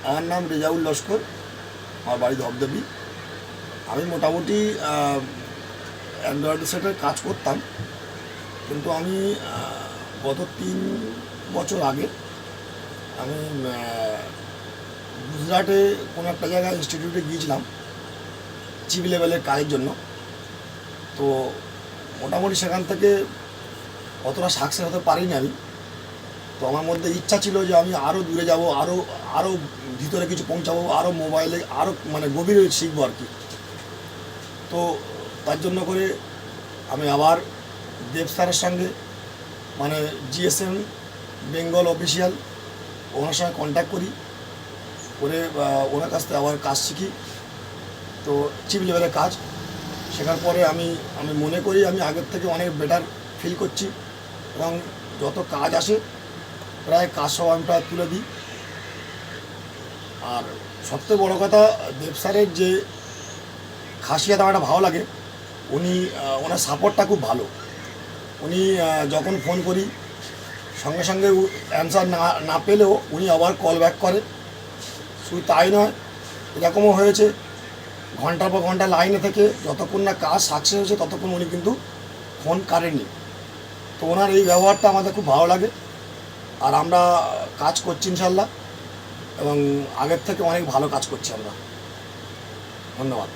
আমার নাম রেজাউল লস্কর, আমার বাড়ি ধবধবি। আমি মোটামুটি অ্যান্ড্রয়েড সেটের কাজ করতাম, কিন্তু আমি গত 3 বছর আগে আমি গুজরাটে কোনো একটা জায়গায় ইনস্টিটিউটে গিয়েছিলাম চিফ লেভেলের কাজের জন্য। তো মোটামুটি সেখান থেকে অতটা সাকসেস হতে পারিনি আমি। তো আমার মধ্যে ইচ্ছা ছিল যে আমি আরও দূরে যাব, আরও ভিতরে কিছু পৌঁছাবো, আরও মোবাইলে আরও মানে গভীরে শিখবো আর কি। তো তার জন্য করে আমি আবার দেব স্যারের সঙ্গে মানে জিএসএম বেঙ্গল অফিসিয়াল ওনার সঙ্গে কন্ট্যাক্ট করি, করে ওনার কাছ থেকে আবার কাজ শিখি। তো চিফ লেভেলের কাজ শেখার পরে আমি মনে করি আমি আগের থেকে অনেক বেটার ফিল করছি, এবং যত কাজ আসে প্রায় কাজ সব আমি প্রায় তুলে দিই। আর সবথেকে বড়ো কথা, দেব স্যারের যে খাসিয়াত আমার ভালো লাগে, ওনার সাপোর্টটা খুব ভালো। উনি যখন ফোন করি সঙ্গে সঙ্গে অ্যান্সার না পেলেও উনি আবার কল ব্যাক করে। শুধু তাই নয়, এরকমও হয়েছে ঘন্টার পর ঘন্টা লাইনে থেকে যতক্ষণ না কাজ সাকসেস হয়েছে ততক্ষণ উনি কিন্তু ফোন কাটেননি। তো ওনার এই ব্যবহারটা আমাদের খুব ভালো লাগে। আর আমরা কাজ করছি ইনশাল্লাহ, এবং আগের থেকে অনেক ভালো কাজ করছি আমরা। ধন্যবাদ।